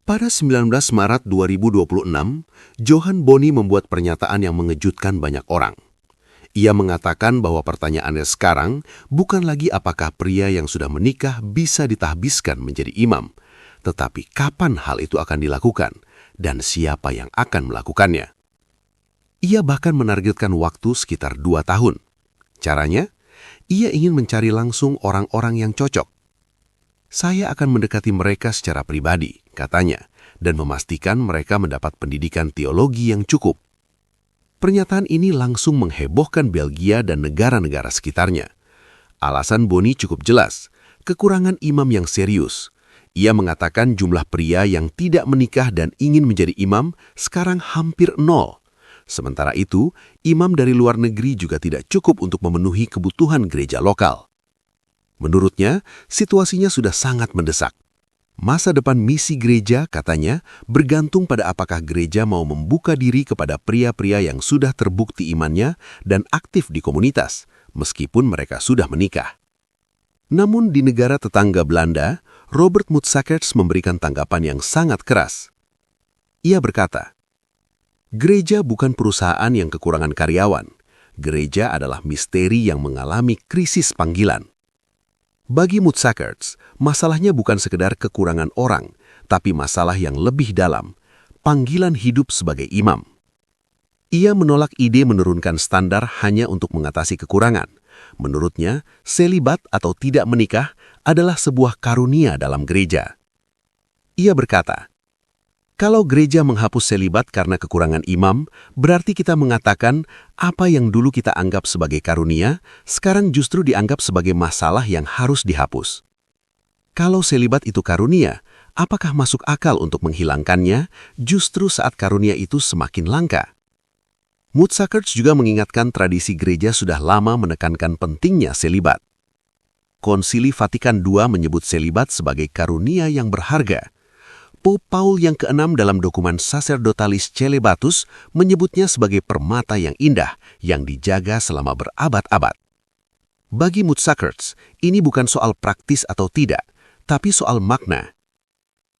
Pada 19 Maret 2026, Johan Boni membuat pernyataan yang mengejutkan banyak orang. Ia mengatakan bahwa pertanyaannya sekarang bukan lagi apakah pria yang sudah menikah bisa ditahbiskan menjadi imam, tetapi kapan hal itu akan dilakukan dan siapa yang akan melakukannya. Ia bahkan menargetkan waktu sekitar 2 tahun. Caranya, ia ingin mencari langsung orang-orang yang cocok. Saya akan mendekati mereka secara pribadi, katanya, dan memastikan mereka mendapat pendidikan teologi yang cukup. Pernyataan ini langsung menghebohkan Belgia dan negara-negara sekitarnya. Alasan Boni cukup jelas, kekurangan imam yang serius. Ia mengatakan jumlah pria yang tidak menikah dan ingin menjadi imam sekarang hampir 0. Sementara itu, imam dari luar negeri juga tidak cukup untuk memenuhi kebutuhan gereja lokal. Menurutnya, situasinya sudah sangat mendesak. Masa depan misi gereja, katanya, bergantung pada apakah gereja mau membuka diri kepada pria-pria yang sudah terbukti imannya dan aktif di komunitas, meskipun mereka sudah menikah. Namun di negara tetangga Belanda, Robert Mutsakerts memberikan tanggapan yang sangat keras. Ia berkata, "Gereja bukan perusahaan yang kekurangan karyawan. Gereja adalah misteri yang mengalami krisis panggilan." Bagi Mutsakerts, masalahnya bukan sekedar kekurangan orang, tapi masalah yang lebih dalam, panggilan hidup sebagai imam. Ia menolak ide menurunkan standar hanya untuk mengatasi kekurangan. Menurutnya, selibat atau tidak menikah adalah sebuah karunia dalam gereja. Ia berkata, "Kalau gereja menghapus selibat karena kekurangan imam, berarti kita mengatakan apa yang dulu kita anggap sebagai karunia, sekarang justru dianggap sebagai masalah yang harus dihapus. Kalau selibat itu karunia, apakah masuk akal untuk menghilangkannya justru saat karunia itu semakin langka?" Mutsakerts juga mengingatkan tradisi gereja sudah lama menekankan pentingnya selibat. Konsili Vatikan II menyebut selibat sebagai karunia yang berharga. Pope Paul yang ke-6 dalam dokumen Sacerdotalis Celibatus menyebutnya sebagai permata yang indah yang dijaga selama berabad-abad. Bagi Mutsakerts, ini bukan soal praktis atau tidak, tapi soal makna.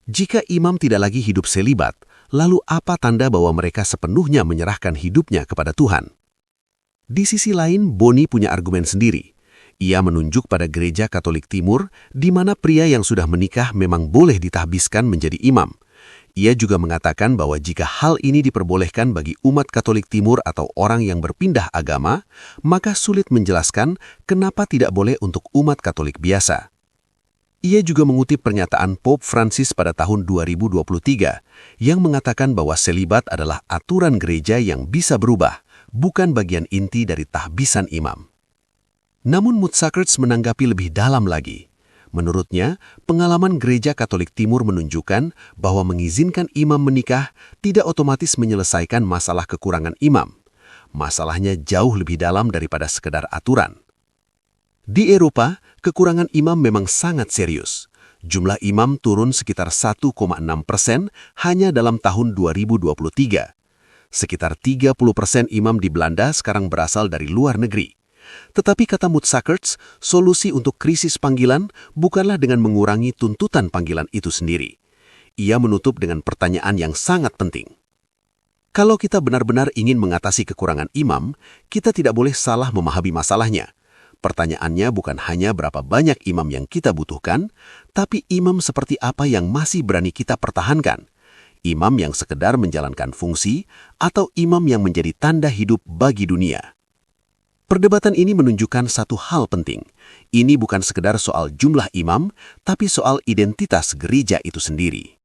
Jika imam tidak lagi hidup selibat, lalu apa tanda bahwa mereka sepenuhnya menyerahkan hidupnya kepada Tuhan? Di sisi lain, Boni punya argumen sendiri. Ia menunjuk pada gereja Katolik Timur, di mana pria yang sudah menikah memang boleh ditahbiskan menjadi imam. Ia juga mengatakan bahwa jika hal ini diperbolehkan bagi umat Katolik Timur atau orang yang berpindah agama, maka sulit menjelaskan kenapa tidak boleh untuk umat Katolik biasa. Ia juga mengutip pernyataan Pope Francis pada tahun 2023, yang mengatakan bahwa selibat adalah aturan gereja yang bisa berubah, bukan bagian inti dari tahbisan imam. Namun Mutsakerts menanggapi lebih dalam lagi. Menurutnya, pengalaman gereja Katolik Timur menunjukkan bahwa mengizinkan imam menikah tidak otomatis menyelesaikan masalah kekurangan imam. Masalahnya jauh lebih dalam daripada sekedar aturan. Di Eropa, kekurangan imam memang sangat serius. Jumlah imam turun sekitar 1,6% hanya dalam tahun 2023. Sekitar 30% imam di Belanda sekarang berasal dari luar negeri. Tetapi kata Mutsakerts, solusi untuk krisis panggilan bukanlah dengan mengurangi tuntutan panggilan itu sendiri. Ia menutup dengan pertanyaan yang sangat penting. Kalau kita benar-benar ingin mengatasi kekurangan imam, kita tidak boleh salah memahami masalahnya. Pertanyaannya bukan hanya berapa banyak imam yang kita butuhkan, tapi imam seperti apa yang masih berani kita pertahankan. Imam yang sekedar menjalankan fungsi, atau imam yang menjadi tanda hidup bagi dunia. Perdebatan ini menunjukkan satu hal penting. Ini bukan sekedar soal jumlah imam, tapi soal identitas gereja itu sendiri.